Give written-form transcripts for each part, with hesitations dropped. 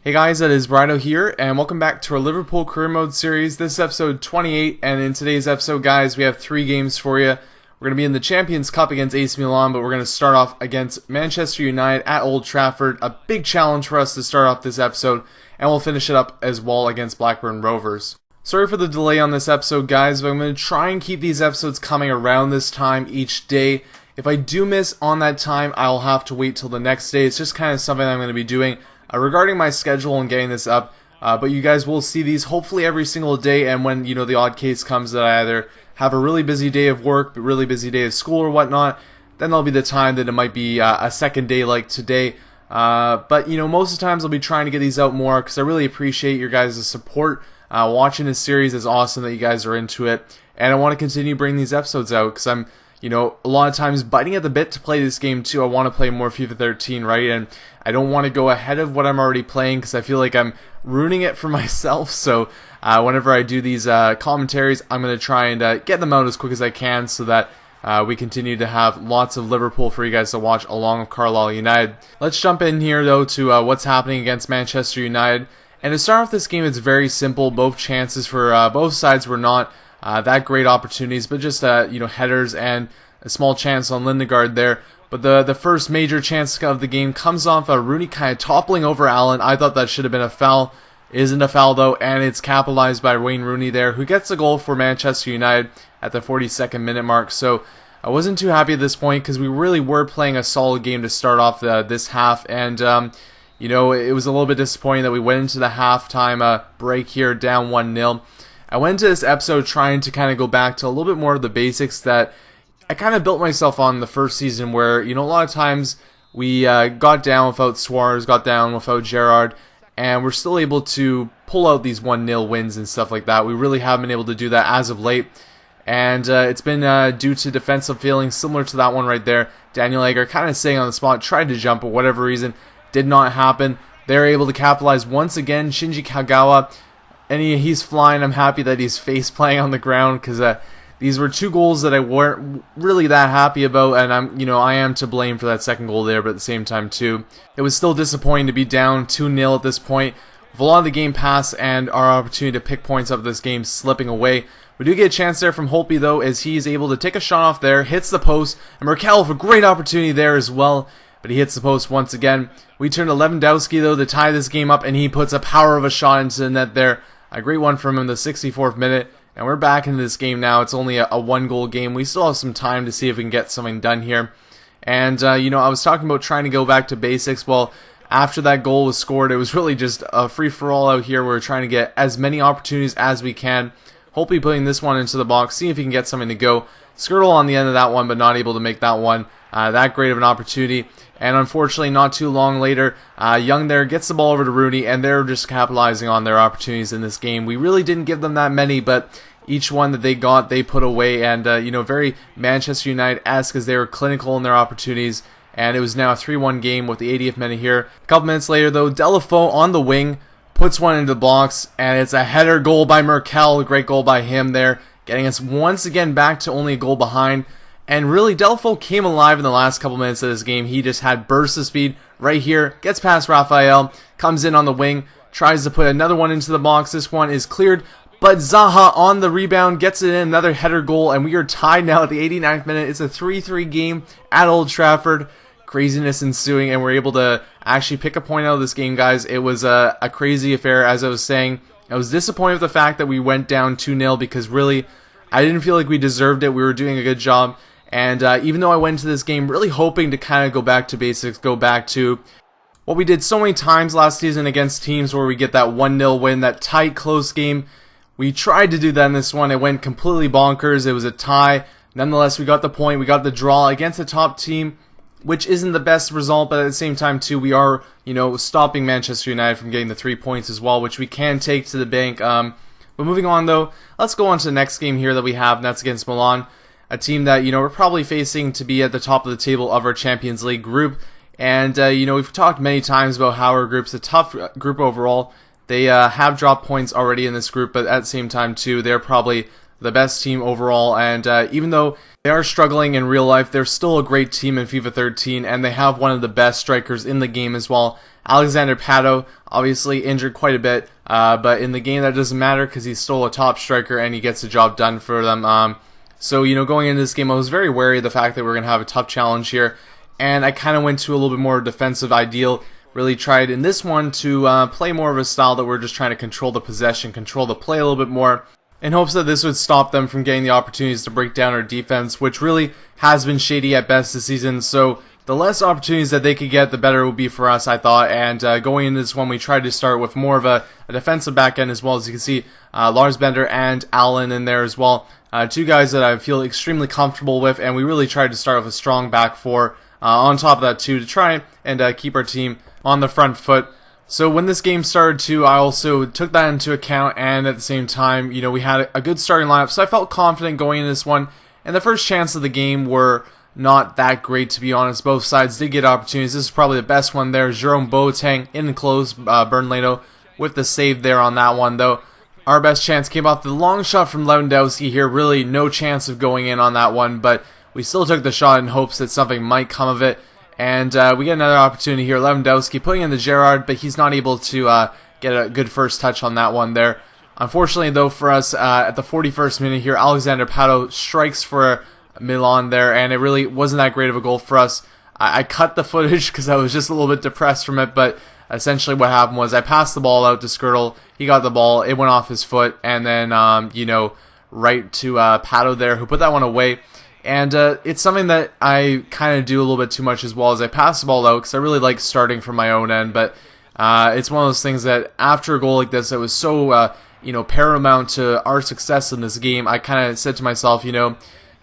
Hey guys, that is Brino here, and welcome back to our Liverpool Career Mode series. This is episode 28, and in today's episode, guys, we have 3 games for you. We're going to be in the Champions Cup against AC Milan, but we're going to start off against Manchester United at Old Trafford. A big challenge for us to start off this episode, and we'll finish it up as well against Blackburn Rovers. Sorry for the delay on this episode, guys, but I'm going to try and keep these episodes coming around this time each day. If I do miss on that time, I'll have to wait till the next day. It's just kind of something I'm going to be doing regarding my schedule and getting this up. But you guys will see these hopefully every single day, and when the odd case comes that I either have a really busy day of work, but really busy day of school or whatnot, then there'll be the time that it might be a second day like today. But most of the times I'll be trying to get these out more because I really appreciate your guys' support. Watching this series is awesome that you guys are into it, and I want to continue bringing these episodes out because I'm a lot of times biting at the bit to play this game too. I want to play more FIFA 13, right? And I don't want to go ahead of what I'm already playing because I feel like I'm ruining it for myself. So whenever I do these commentaries, I'm going to try and get them out as quick as I can so that we continue to have lots of Liverpool for you guys to watch along with Carlisle United. Let's jump in here though to what's happening against Manchester United. And to start off this game, it's very simple. Both chances for both sides were not that great opportunities, but just headers and a small chance on Lindegaard there. But the first major chance of the game comes off Rooney kind of toppling over Allen. I thought that should have been a foul. It isn't a foul though, and it's capitalized by Wayne Rooney there, who gets a goal for Manchester United at the 42nd minute mark. So I wasn't too happy at this point because we really were playing a solid game to start off this half, and it was a little bit disappointing that we went into the halftime break here down 1-0. I went into this episode trying to kind of go back to a little bit more of the basics that I kind of built myself on the first season where, a lot of times we got down without Suarez, got down without Gerrard, and we're still able to pull out these 1-0 wins and stuff like that. We really haven't been able to do that as of late, and it's been due to defensive feelings similar to that one right there. Daniel Agger kind of staying on the spot, tried to jump, but whatever reason, did not happen. They're able to capitalize once again. Shinji Kagawa, and he's flying. I'm happy that he's face playing on the ground because these were 2 goals that I weren't really that happy about, and I am to blame for that second goal there, but at the same time too, it was still disappointing to be down 2-0 at this point, with a lot of the game pass and our opportunity to pick points up this game slipping away. We do get a chance there from Holtby though, as he's able to take a shot off there, hits the post, and Merkel with a great opportunity there as well, but he hits the post once again. We turn to Lewandowski though to tie this game up, and he puts a power of a shot into the net there. A great one from him in the 64th minute. And we're back into this game now. It's only a 1-goal game. We still have some time to see if we can get something done here. And, I was talking about trying to go back to basics. Well, after that goal was scored, it was really just a free-for-all out here. We're trying to get as many opportunities as we can. Hopefully putting this one into the box, see if he can get something to go. Skirtle on the end of that one, but not able to make that one that great of an opportunity. And unfortunately, not too long later, Young there gets the ball over to Rooney, and they're just capitalizing on their opportunities in this game. We really didn't give them that many, but each one that they got, they put away. And, very Manchester United-esque as they were clinical in their opportunities. And it was now a 3-1 game with the 80th minute here. A couple minutes later, though, Deulofeu on the wing puts one into the box, and it's a header goal by Merkel. A great goal by him there, getting us once again back to only a goal behind. And really, Deulofeu came alive in the last couple minutes of this game. He just had bursts of speed right here, gets past Raphael, comes in on the wing, tries to put another one into the box. This one is cleared, but Zaha on the rebound gets it in, another header goal, and we are tied now at the 89th minute. It's a 3-3 game at Old Trafford. Craziness ensuing, and we're able to actually pick a point out of this game, guys. It was a crazy affair, as I was saying. I was disappointed with the fact that we went down 2-0 because really, I didn't feel like we deserved it. We were doing a good job. And even though I went into this game really hoping to kind of go back to basics, go back to what we did so many times last season against teams where we get that 1-0 win, that tight, close game, we tried to do that in this one. It went completely bonkers. It was a tie. Nonetheless, we got the point. We got the draw against a top team, which isn't the best result, but at the same time, too, we are, stopping Manchester United from getting the 3 points as well, which we can take to the bank. But moving on, though, let's go on to the next game here that we have, and that's against Milan. A team that, we're probably facing to be at the top of the table of our Champions League group. And, we've talked many times about how our group's a tough group overall. They have dropped points already in this group, but at the same time, too, they're probably the best team overall. And even though they are struggling in real life, they're still a great team in FIFA 13, and they have one of the best strikers in the game as well. Alexander Pato, obviously injured quite a bit, but in the game that doesn't matter because he's still a top striker and he gets the job done for them. So, going into this game, I was very wary of the fact that we're going to have a tough challenge here, and I kind of went to a little bit more defensive ideal. Really tried in this one to play more of a style that we're just trying to control the possession, control the play a little bit more, in hopes that this would stop them from getting the opportunities to break down our defense, which really has been shady at best this season. So the less opportunities that they could get, the better it would be for us, I thought. And going into this one, we tried to start with more of a defensive back end as well. As you can see, Lars Bender and Allen in there as well. Two guys that I feel extremely comfortable with, and we really tried to start with a strong back four on top of that too, to try and keep our team on the front foot. So when this game started too, I also took that into account, and at the same time, we had a good starting lineup, so I felt confident going into this one. And the first chance of the game were not that great, to be honest. Both sides did get opportunities. This is probably the best one there. Jerome Boateng in the close, Bernardo with the save there on that one, though. Our best chance came off the long shot from Lewandowski here. Really no chance of going in on that one, but we still took the shot in hopes that something might come of it. And we get another opportunity here. Lewandowski putting in the Gerrard, but he's not able to get a good first touch on that one there. Unfortunately, though, for us, at the 41st minute here, Alexander Pato strikes for Milan there, and it really wasn't that great of a goal for us. I cut the footage because I was just a little bit depressed from it, but essentially what happened was I passed the ball out to Skirtle. He got the ball. It went off his foot, and then, right to Pato there, who put that one away. And it's something that I kind of do a little bit too much as well, as I pass the ball out because I really like starting from my own end. But it's one of those things that after a goal like this that was so paramount to our success in this game, I kind of said to myself,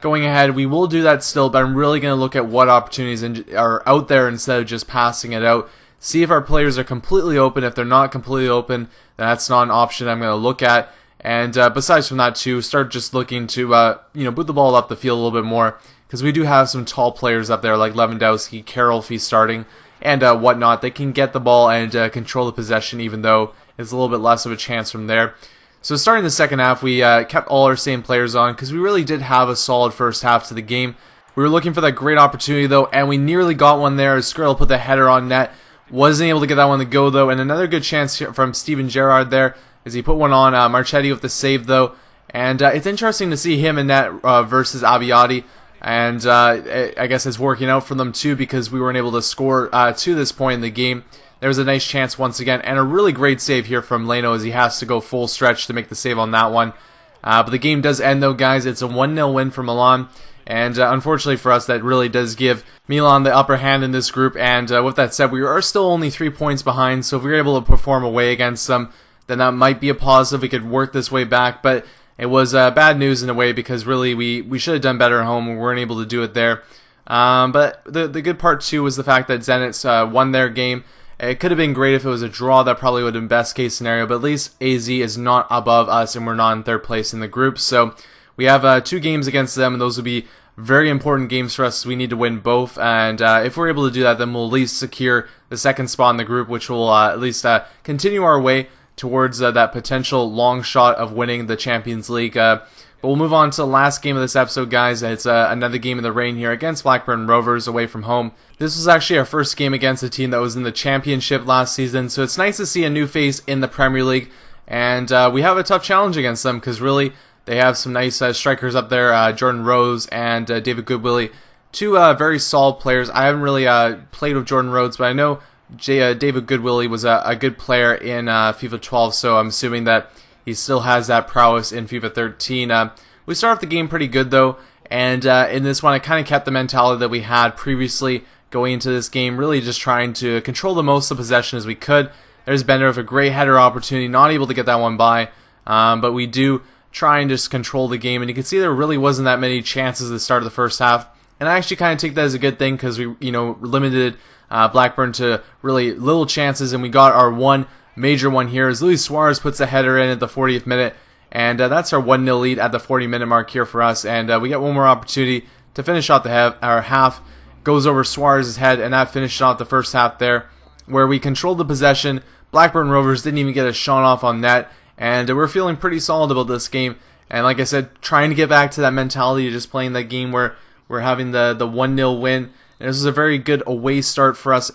going ahead, we will do that still, but I'm really going to look at what opportunities are out there instead of just passing it out. See if our players are completely open. If they're not completely open, then that's not an option I'm going to look at. And besides from that too, start just looking to boot the ball up the field a little bit more, because we do have some tall players up there like Lewandowski, Carroll if he's starting, and whatnot. They can get the ball and control the possession, even though it's a little bit less of a chance from there. So starting the second half, we kept all our same players on because we really did have a solid first half to the game. We were looking for that great opportunity though, and we nearly got one there as Skirtle put the header on net. Wasn't able to get that one to go though, and another good chance here from Steven Gerrard there as he put one on. Marchetti with the save though, and it's interesting to see him in net versus Abbiati, and I guess it's working out for them too because we weren't able to score to this point in the game. There was a nice chance once again, and a really great save here from Leno as he has to go full stretch to make the save on that one. But the game does end though, guys. It's a 1-0 win for Milan, and unfortunately for us, that really does give Milan the upper hand in this group. And with that said, we are still only 3 points behind, so if we were able to perform away against them, then that might be a positive. We could work this way back, but it was bad news in a way because really we should have done better at home. We weren't able to do it there. But the good part too was the fact that Zenit won their game. It could have been great if it was a draw. That probably would have been best case scenario, but at least AZ is not above us and we're not in third place in the group. So we have 2 games against them, and those will be very important games for us. We need to win both, and if we're able to do that, then we'll at least secure the second spot in the group, which will at least continue our way towards that potential long shot of winning the Champions League. But we'll move on to the last game of this episode, guys. It's another game in the rain here against Blackburn Rovers away from home. This was actually our first game against a team that was in the Championship last season, so it's nice to see a new face in the Premier League. And we have a tough challenge against them because really they have some nice strikers up there, Jordan Rhodes and David Goodwillie. 2 very solid players. I haven't really played with Jordan Rhodes, but I know David Goodwillie was a good player in FIFA 12, so I'm assuming that he still has that prowess in FIFA 13. We start off the game pretty good though, and in this one I kind of kept the mentality that we had previously going into this game, really just trying to control the most of possession as we could. There's Bender with a great header opportunity, not able to get that one by, but we do try and just control the game, and you can see there really wasn't that many chances at the start of the first half, and I actually kind of take that as a good thing because we limited Blackburn to really little chances, and we got our one major one here as Luis Suarez puts a header in at the 40th minute, and that's our 1-0 lead at the 40-minute mark here for us, and we get one more opportunity to finish out our half. Goes over Suarez's head, and that finished out the first half there, where we controlled the possession. Blackburn Rovers didn't even get a shot off on net, and we're feeling pretty solid about this game, and like I said, trying to get back to that mentality of just playing that game where we're having the 1-0 win, And this was a very good away start for us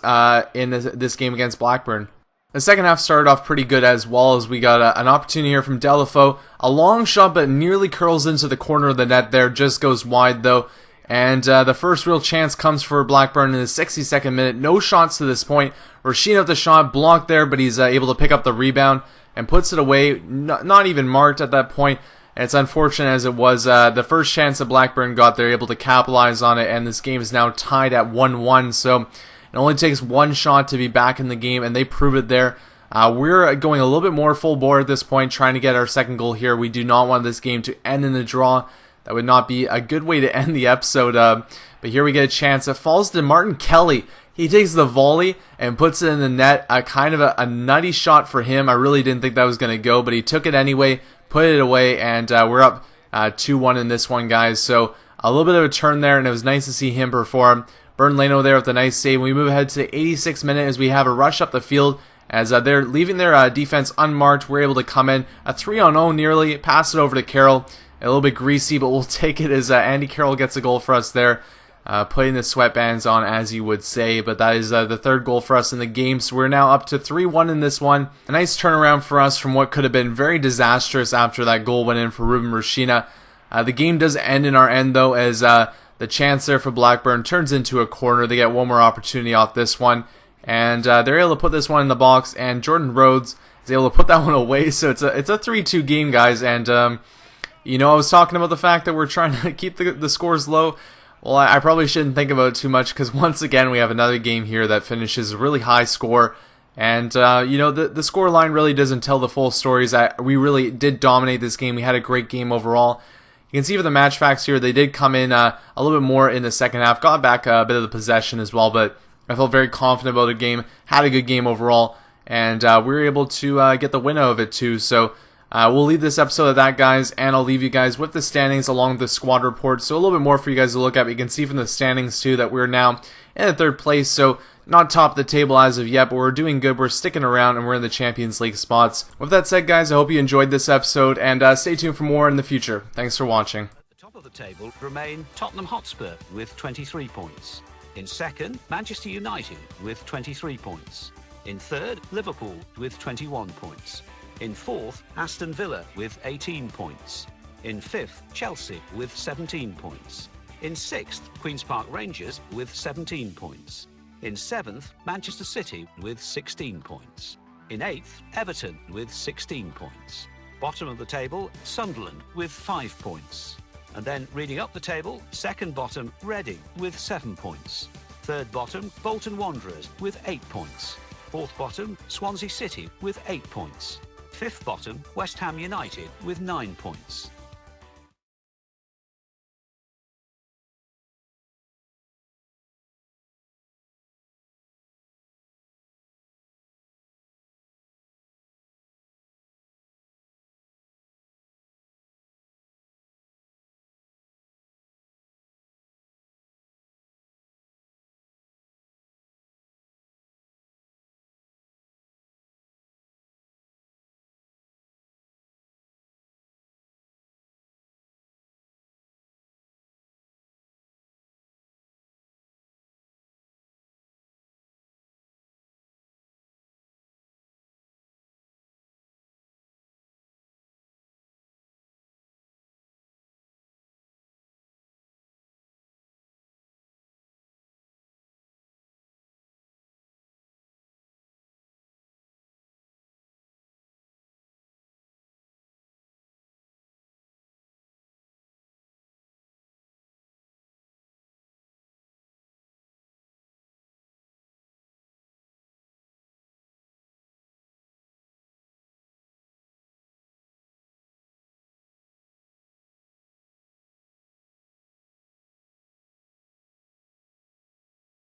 in this game against Blackburn. The second half started off pretty good as well, as we got an opportunity here from Delafeu. A long shot, but nearly curls into the corner of the net there. Just goes wide, though. And the first real chance comes for Blackburn in the 62nd minute. No shots to this point. Rasheen with the shot, blocked there, but he's able to pick up the rebound and puts it away. Not even marked at that point. And it's unfortunate as it was. The first chance that Blackburn got, they're able to capitalize on it, and this game is now tied at 1-1. So it only takes one shot to be back in the game, and they prove it there. We're going a little bit more full bore at this point, trying to get our second goal here. We do not want this game to end in a draw. That would not be a good way to end the episode. But here we get a chance. It falls to Martin Kelly. He takes the volley and puts it in the net. Kind of a nutty shot for him. I really didn't think that was going to go, but he took it anyway, put it away, and we're up 2-1 in this one, guys. So a little bit of a turn there, and it was nice to see him perform. Bernd Leno there with a nice save. We move ahead to the 86th minute as we have a rush up the field. As they're leaving their defense unmarked, we're able to come in. A 3-on-0 nearly, pass it over to Carroll. A little bit greasy, but we'll take it as Andy Carroll gets a goal for us there. Putting the sweatbands on, as you would say. But that is the third goal for us in the game. So we're now up to 3-1 in this one. A nice turnaround for us from what could have been very disastrous after that goal went in for Ruben Rashina. The game does end in our end, though, as the chance there for Blackburn turns into a corner. They get one more opportunity off this one. And they're able to put this one in the box. And Jordan Rhodes is able to put that one away. So it's a 3-2 game, guys. And, you know, I was talking about the fact that we're trying to keep the scores low. Well, I probably shouldn't think about it too much, because once again, we have another game here that finishes a really high score. And, you know, the score line really doesn't tell the full stories. We really did dominate this game. We had a great game overall. You can see for the match facts here, they did come in a little bit more in the second half, got back a bit of the possession as well, but I felt very confident about the game, had a good game overall, and we were able to get the win out of it too. So we'll leave this episode at that, guys, and I'll leave you guys with the standings along with the squad report. So a little bit more for you guys to look at. But you can see from the standings too that we're now in the third place, so not top of the table as of yet, but we're doing good. We're sticking around, and we're in the Champions League spots. With that said, guys, I hope you enjoyed this episode, and stay tuned for more in the future. Thanks for watching. At the top of the table remain Tottenham Hotspur with 23 points. In second, Manchester United with 23 points. In third, Liverpool with 21 points. In fourth, Aston Villa with 18 points. In fifth, Chelsea with 17 points. In sixth, Queen's Park Rangers with 17 points. In seventh, Manchester City with 16 points. In eighth, Everton with 16 points. Bottom of the table, Sunderland with 5 points. And then reading up the table, second bottom, Reading with 7 points. Third bottom, Bolton Wanderers with 8 points. Fourth bottom, Swansea City with 8 points. Fifth bottom, West Ham United with 9 points.